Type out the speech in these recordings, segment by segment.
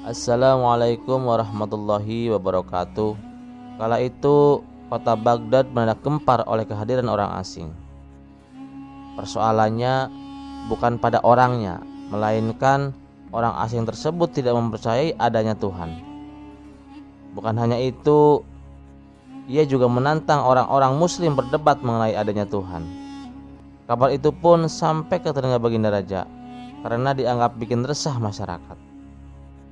Assalamualaikum warahmatullahi wabarakatuh. Kala itu kota Baghdad meledak gempar oleh kehadiran orang asing. Persoalannya bukan pada orangnya, melainkan orang asing tersebut tidak mempercayai adanya Tuhan. Bukan hanya itu, ia juga menantang orang-orang muslim berdebat mengenai adanya Tuhan. Kabar itu pun sampai ke telinga Baginda Raja karena dianggap bikin resah masyarakat.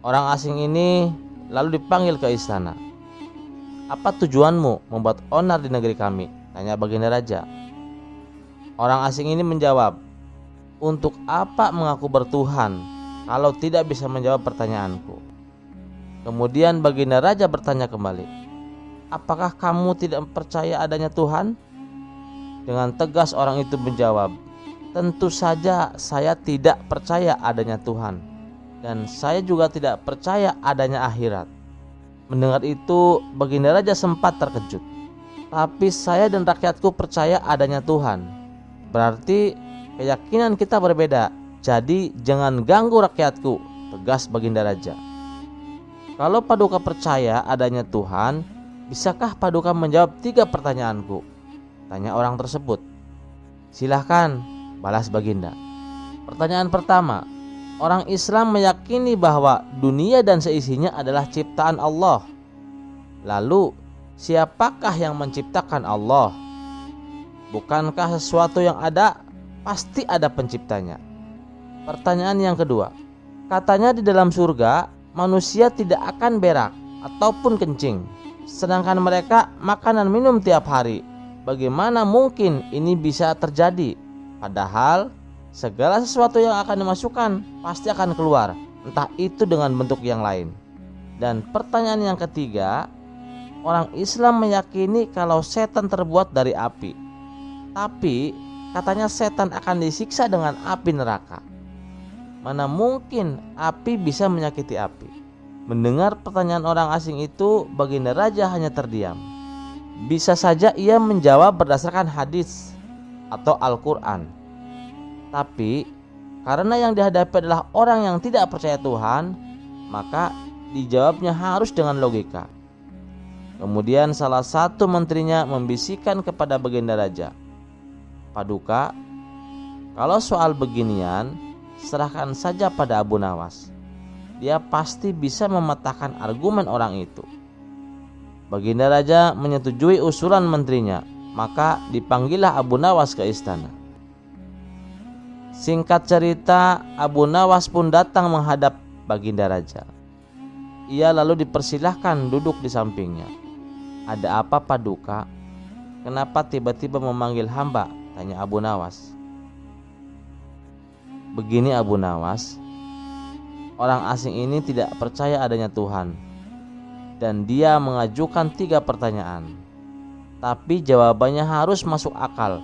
Orang asing ini lalu dipanggil ke istana. "Apa tujuanmu membuat onar di negeri kami?" tanya Baginda Raja. Orang asing ini menjawab, "Untuk apa mengaku bertuhan kalau tidak bisa menjawab pertanyaanku?" Kemudian Baginda Raja bertanya kembali, "Apakah kamu tidak percaya adanya Tuhan?" Dengan tegas orang itu menjawab, "Tentu saja saya tidak percaya adanya Tuhan, dan saya juga tidak percaya adanya akhirat." Mendengar itu, Baginda Raja sempat terkejut. "Tapi saya dan rakyatku percaya adanya Tuhan. Berarti keyakinan kita berbeda. Jadi jangan ganggu rakyatku," tegas Baginda Raja. "Kalau Paduka percaya adanya Tuhan, bisakah Paduka menjawab 3 pertanyaanku?" tanya orang tersebut. "Silahkan," balas Baginda. Pertanyaan pertama, orang Islam meyakini bahwa dunia dan seisinya adalah ciptaan Allah. Lalu, siapakah yang menciptakan Allah? Bukankah sesuatu yang ada pasti ada penciptanya? Pertanyaan yang kedua, katanya di dalam surga manusia tidak akan berak ataupun kencing, sedangkan mereka makan dan minum tiap hari. Bagaimana mungkin ini bisa terjadi? Padahal segala sesuatu yang akan dimasukkan pasti akan keluar, entah itu dengan bentuk yang lain. Dan pertanyaan yang ketiga, orang Islam meyakini kalau setan terbuat dari api, tapi katanya setan akan disiksa dengan api neraka. Mana mungkin api bisa menyakiti api? Mendengar pertanyaan orang asing itu, Baginda Raja hanya terdiam. Bisa saja ia menjawab berdasarkan hadis atau Al-Quran. Tapi karena yang dihadapi adalah orang yang tidak percaya Tuhan, maka dijawabnya harus dengan logika. Kemudian salah satu menterinya membisikkan kepada Baginda Raja, "Paduka, kalau soal beginian serahkan saja pada Abu Nawas. Dia pasti bisa mematahkan argumen orang itu." Baginda Raja menyetujui usulan menterinya, maka dipanggillah Abu Nawas ke istana. Singkat cerita, Abu Nawas pun datang menghadap Baginda Raja. Ia lalu dipersilahkan duduk di sampingnya. "Ada apa Paduka? Kenapa tiba-tiba memanggil hamba?" tanya Abu Nawas. "Begini Abu Nawas, orang asing ini tidak percaya adanya Tuhan, dan dia mengajukan 3 pertanyaan. Tapi jawabannya harus masuk akal,"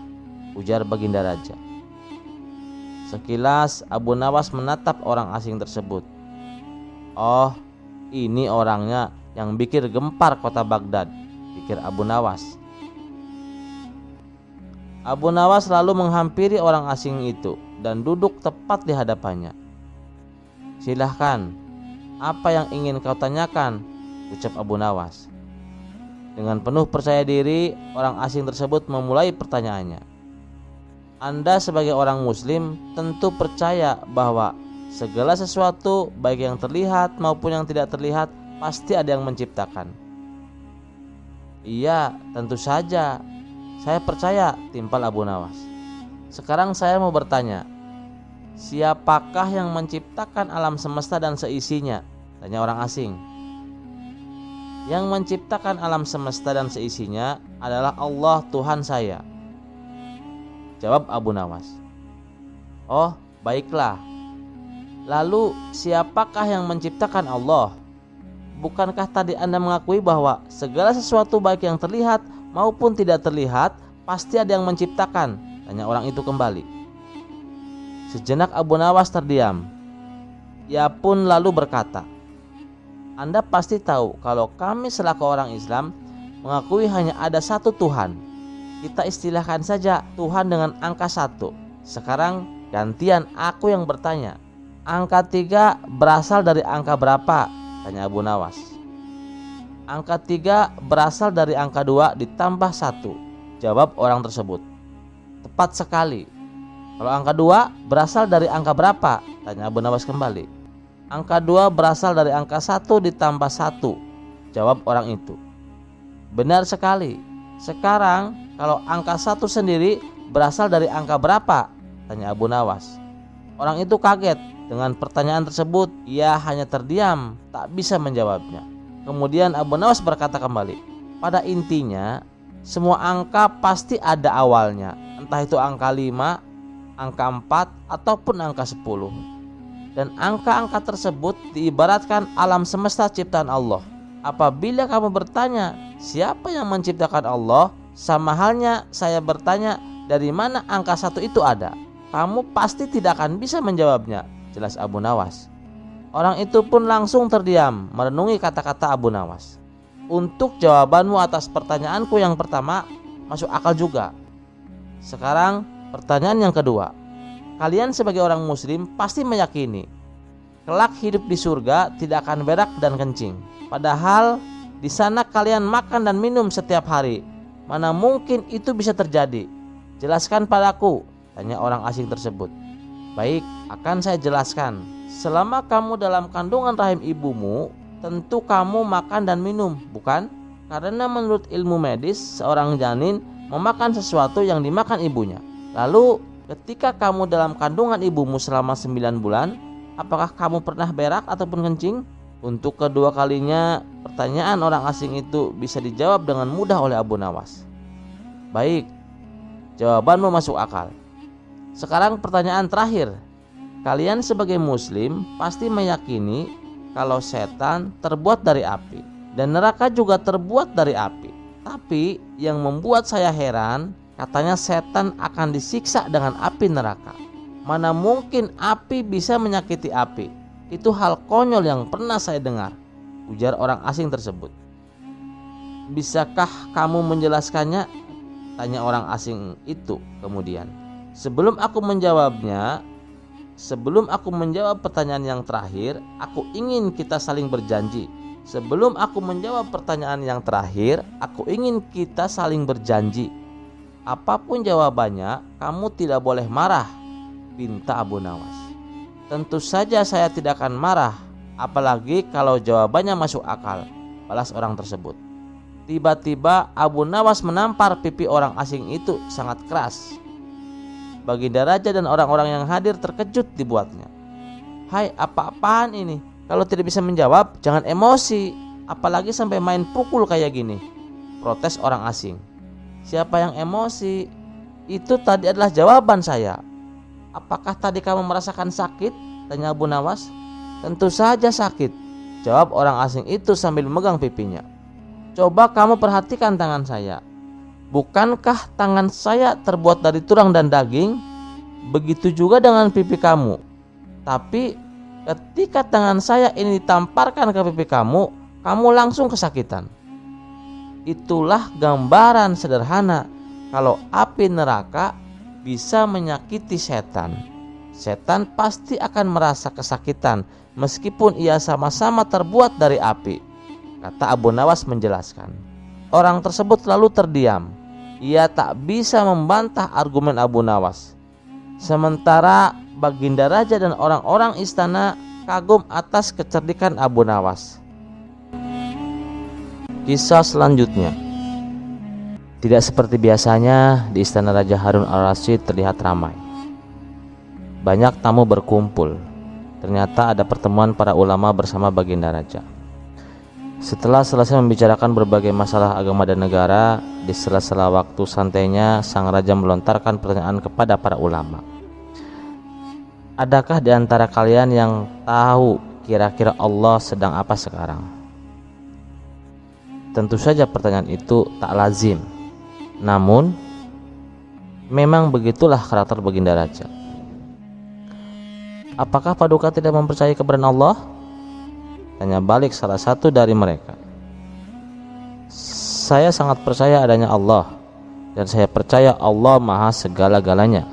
ujar Baginda Raja. Sekilas Abu Nawas menatap orang asing tersebut. "Oh, ini orangnya yang bikin gempar kota Baghdad," pikir Abu Nawas. Abu Nawas lalu menghampiri orang asing itu dan duduk tepat di hadapannya. "Silahkan, apa yang ingin kau tanyakan?" ucap Abu Nawas. Dengan penuh percaya diri, orang asing tersebut memulai pertanyaannya. "Anda sebagai orang muslim tentu percaya bahwa segala sesuatu, baik yang terlihat maupun yang tidak terlihat, pasti ada yang menciptakan." "Iya, tentu saja. Saya percaya," timpal Abu Nawas. "Sekarang saya mau bertanya, siapakah yang menciptakan alam semesta dan seisinya?" tanya orang asing. "Yang menciptakan alam semesta dan seisinya adalah Allah Tuhan saya," jawab Abu Nawas. "Oh, baiklah. Lalu siapakah yang menciptakan Allah? Bukankah tadi Anda mengakui bahwa segala sesuatu baik yang terlihat maupun tidak terlihat pasti ada yang menciptakan?" tanya orang itu kembali. Sejenak Abu Nawas terdiam. Ia pun lalu berkata, "Anda pasti tahu kalau kami selaku orang Islam mengakui hanya ada satu Tuhan. Kita istilahkan saja Tuhan dengan angka 1. Sekarang gantian aku yang bertanya. Angka 3 berasal dari angka berapa? Tanya Abu Nawas. Angka 3 berasal dari angka 2 ditambah 1. Jawab orang tersebut. Tepat sekali. Kalau angka 2 berasal dari angka berapa? Tanya Abu Nawas kembali. Angka 2 berasal dari angka 1 ditambah 1. Jawab orang itu. Benar sekali. Sekarang kalau angka 1 sendiri berasal dari angka berapa? Tanya Abu Nawas. Orang itu kaget dengan pertanyaan tersebut. Ia hanya terdiam, tak bisa menjawabnya. Kemudian Abu Nawas berkata kembali, pada intinya semua angka pasti ada awalnya, entah itu angka 5, angka 4, ataupun angka 10. Dan angka-angka tersebut diibaratkan alam semesta ciptaan Allah. Apabila kamu bertanya siapa yang menciptakan Allah, sama halnya saya bertanya dari mana angka 1 itu ada. Kamu pasti tidak akan bisa menjawabnya, jelas Abu Nawas. Orang itu pun langsung terdiam merenungi kata-kata Abu Nawas. Untuk jawabanmu atas pertanyaanku yang pertama masuk akal juga. Sekarang pertanyaan yang kedua. Kalian sebagai orang muslim pasti meyakini kelak hidup di surga tidak akan berak dan kencing. Padahal di sana kalian makan dan minum setiap hari. Mana mungkin itu bisa terjadi? Jelaskan padaku, tanya orang asing tersebut. Baik, akan saya jelaskan. Selama kamu dalam kandungan rahim ibumu, tentu kamu makan dan minum, bukan? Karena menurut ilmu medis, seorang janin memakan sesuatu yang dimakan ibunya. Lalu, ketika kamu dalam kandungan ibumu selama 9 bulan, apakah kamu pernah berak ataupun kencing? Untuk kedua kalinya, pertanyaan orang asing itu bisa dijawab dengan mudah oleh Abu Nawas. Baik, jawabanmu masuk akal. Sekarang pertanyaan terakhir. Kalian sebagai muslim pasti meyakini kalau setan terbuat dari api dan neraka juga terbuat dari api. Tapi yang membuat saya heran, katanya setan akan disiksa dengan api neraka. Mana mungkin api bisa menyakiti api? Itu hal konyol yang pernah saya dengar, ujar orang asing tersebut. Bisakah kamu menjelaskannya? Tanya orang asing itu kemudian. Sebelum aku menjawab pertanyaan yang terakhir, aku ingin kita saling berjanji. Apapun jawabannya, kamu tidak boleh marah, pinta Abu Nawas. Tentu saja saya tidak akan marah, apalagi kalau jawabannya masuk akal, balas orang tersebut. Tiba-tiba Abu Nawas menampar pipi orang asing itu sangat keras. Baginda Raja dan orang-orang yang hadir terkejut dibuatnya. Hai, apa-apaan ini? Kalau tidak bisa menjawab, jangan emosi. Apalagi sampai main pukul kayak gini, protes orang asing. Siapa yang emosi? Itu tadi adalah jawaban saya. Apakah tadi kamu merasakan sakit? Tanya Abu Nawas. Tentu saja sakit, jawab orang asing itu sambil memegang pipinya. Coba kamu perhatikan tangan saya. Bukankah tangan saya terbuat dari tulang dan daging? Begitu juga dengan pipi kamu. Tapi ketika tangan saya ini ditamparkan ke pipi kamu, kamu langsung kesakitan. Itulah gambaran sederhana kalau api neraka bisa menyakiti setan. Setan pasti akan merasa kesakitan meskipun ia sama-sama terbuat dari api, kata Abu Nawas menjelaskan. Orang tersebut lalu terdiam. Ia tak bisa membantah argumen Abu Nawas. Sementara Baginda Raja dan orang-orang istana kagum atas kecerdikan Abu Nawas. Kisah selanjutnya. Tidak seperti biasanya, di istana Raja Harun al-Rasyid terlihat ramai. Banyak tamu berkumpul. Ternyata ada pertemuan para ulama bersama Baginda Raja. Setelah selesai membicarakan berbagai masalah agama dan negara, di sela-sela waktu santainya sang raja melontarkan pertanyaan kepada para ulama. Adakah di antara kalian yang tahu kira-kira Allah sedang apa sekarang? Tentu saja pertanyaan itu tak lazim. Namun, memang begitulah karakter Baginda Raja. Apakah Paduka tidak mempercayai keberadaan Allah? Tanya balik salah satu dari mereka. Saya sangat percaya adanya Allah, dan saya percaya Allah maha segala-galanya,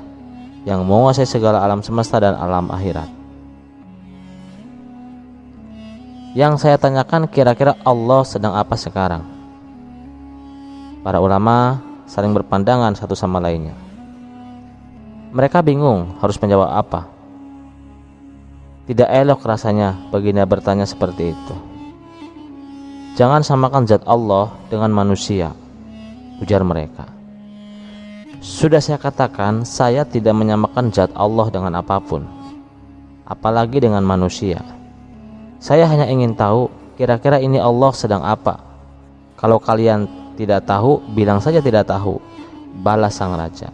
yang menguasai segala alam semesta dan alam akhirat. Yang saya tanyakan, kira-kira Allah sedang apa sekarang? Para ulama saling berpandangan satu sama lainnya. Mereka bingung harus menjawab apa. Tidak elok rasanya baginda bertanya seperti itu. Jangan samakan zat Allah dengan manusia, ujar mereka. Sudah saya katakan, saya tidak menyamakan zat Allah dengan apapun, apalagi dengan manusia. Saya hanya ingin tahu, kira-kira ini Allah sedang apa? Kalau kalian tidak tahu, bilang saja tidak tahu, balas sang raja.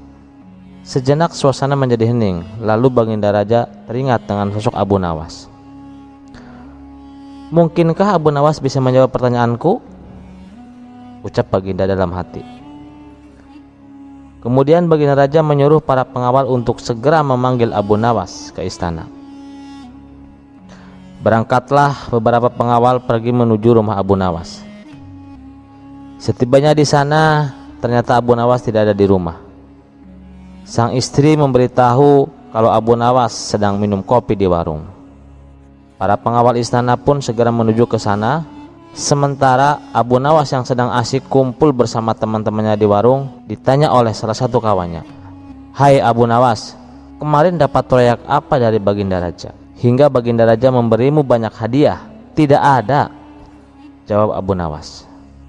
Sejenak suasana menjadi hening, lalu baginda raja teringat dengan sosok Abu Nawas. Mungkinkah Abu Nawas bisa menjawab pertanyaanku? Ucap baginda dalam hati. Kemudian baginda raja menyuruh para pengawal untuk segera memanggil Abu Nawas ke istana. Berangkatlah beberapa pengawal pergi menuju rumah Abu Nawas. Setibanya di sana, ternyata Abu Nawas tidak ada di rumah. Sang istri memberitahu kalau Abu Nawas sedang minum kopi di warung. Para pengawal istana pun segera menuju ke sana. Sementara Abu Nawas yang sedang asyik kumpul bersama teman-temannya di warung ditanya oleh salah satu kawannya, "Hai Abu Nawas, kemarin dapat proyek apa dari baginda raja? Hingga baginda raja memberimu banyak hadiah?" "Tidak ada," jawab Abu Nawas.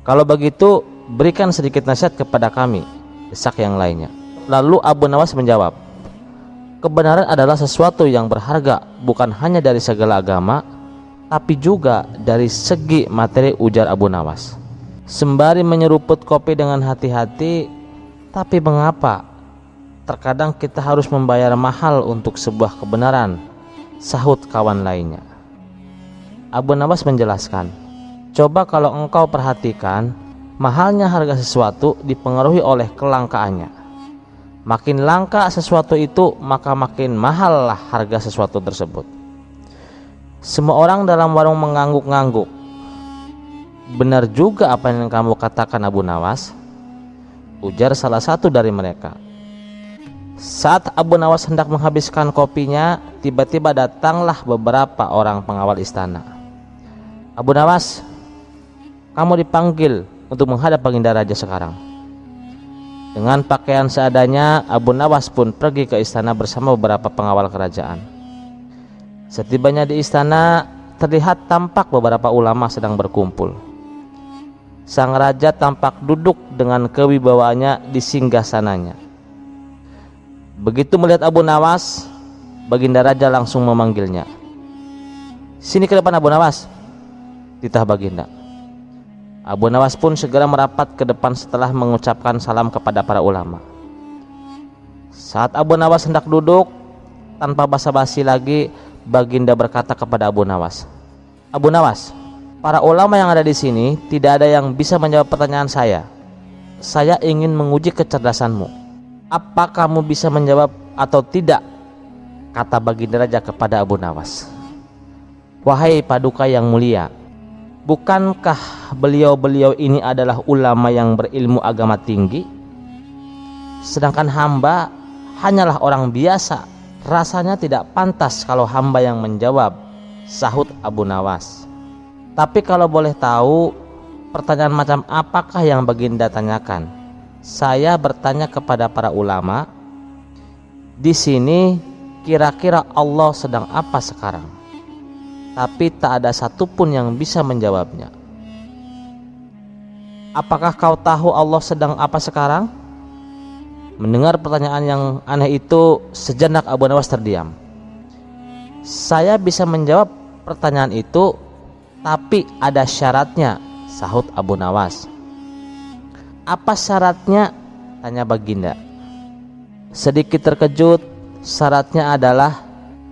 "Kalau begitu berikan sedikit nasihat kepada kami," desak yang lainnya. Lalu Abu Nawas menjawab, "Kebenaran adalah sesuatu yang berharga, bukan hanya dari segala agama, tapi juga dari segi materi," ujar Abu Nawas. Sembari menyeruput kopi dengan hati-hati, "Tapi mengapa terkadang kita harus membayar mahal untuk sebuah kebenaran?" sahut kawan lainnya. Abu Nawas menjelaskan, "Coba kalau engkau perhatikan, mahalnya harga sesuatu dipengaruhi oleh kelangkaannya. Makin langka sesuatu itu, maka makin mahallah harga sesuatu tersebut. Semua orang dalam warung mengangguk-ngangguk. Benar juga apa yang kamu katakan Abu Nawas," ujar salah satu dari mereka. Saat Abu Nawas hendak menghabiskan kopinya, tiba-tiba datanglah beberapa orang pengawal istana. "Abu Nawas, kamu dipanggil untuk menghadap baginda raja sekarang." Dengan pakaian seadanya, Abu Nawas pun pergi ke istana bersama beberapa pengawal kerajaan. Setibanya di istana, terlihat tampak beberapa ulama sedang berkumpul. Sang raja tampak duduk dengan kewibawaannya di singgasananya. Begitu melihat Abu Nawas, baginda raja langsung memanggilnya. "Sini ke depan Abu Nawas," titah baginda. Abu Nawas pun segera merapat ke depan setelah mengucapkan salam kepada para ulama. Saat Abu Nawas hendak duduk, tanpa basa-basi lagi, baginda berkata kepada Abu Nawas, "Abu Nawas, para ulama yang ada di sini tidak ada yang bisa menjawab pertanyaan saya. Saya ingin menguji kecerdasanmu. Apa kamu bisa menjawab atau tidak?" kata baginda raja kepada Abu Nawas. "Wahai paduka yang mulia, bukankah beliau-beliau ini adalah ulama yang berilmu agama tinggi? Sedangkan hamba hanyalah orang biasa. Rasanya tidak pantas kalau hamba yang menjawab," sahut Abu Nawas. "Tapi kalau boleh tahu, pertanyaan macam apakah yang baginda tanyakan?" "Saya bertanya kepada para ulama, di sini kira-kira Allah sedang apa sekarang? Tapi tak ada satupun yang bisa menjawabnya." "Apakah kau tahu Allah sedang apa sekarang?" Mendengar pertanyaan yang aneh itu, sejenak Abu Nawas terdiam. "Saya bisa menjawab pertanyaan itu, tapi ada syaratnya," sahut Abu Nawas. "Apa syaratnya?" tanya baginda. Sedikit terkejut, syaratnya adalah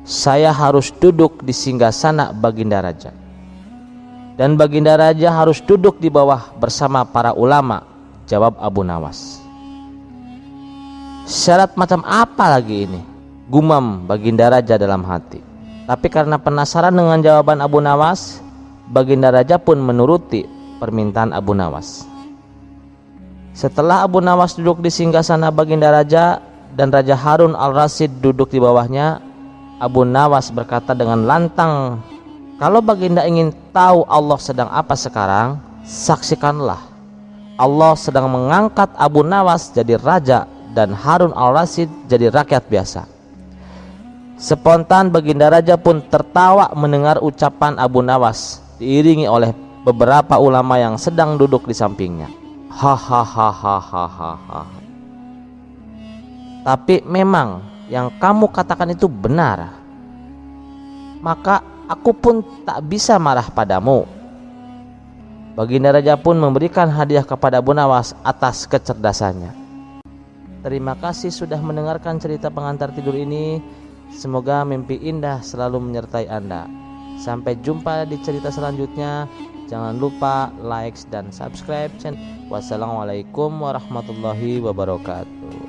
saya harus duduk di singgasana baginda raja, dan baginda raja harus duduk di bawah bersama para ulama, jawab Abu Nawas. "Syarat macam apa lagi ini?" gumam baginda raja dalam hati. Tapi karena penasaran dengan jawaban Abu Nawas, baginda raja pun menuruti permintaan Abu Nawas. Setelah Abu Nawas duduk di singgasana baginda raja dan Raja Harun al-Rasyid duduk di bawahnya, Abu Nawas berkata dengan lantang Kalau Baginda ingin tahu Allah sedang apa sekarang, saksikanlah. Allah sedang mengangkat Abu Nawas jadi raja dan Harun al-Rasyid jadi rakyat biasa. Spontan Baginda Raja pun tertawa mendengar ucapan Abu Nawas, diiringi oleh beberapa ulama yang sedang duduk di sampingnya. Hahaha. Tapi memang yang kamu katakan itu benar. Maka aku pun tak bisa marah padamu. Baginda Raja pun memberikan hadiah kepada Abu Nawas atas kecerdasannya. Terima kasih sudah mendengarkan cerita pengantar tidur ini. Semoga mimpi indah selalu menyertai Anda. Sampai jumpa di cerita selanjutnya. Jangan lupa like dan subscribe channel. Wassalamualaikum warahmatullahi wabarakatuh.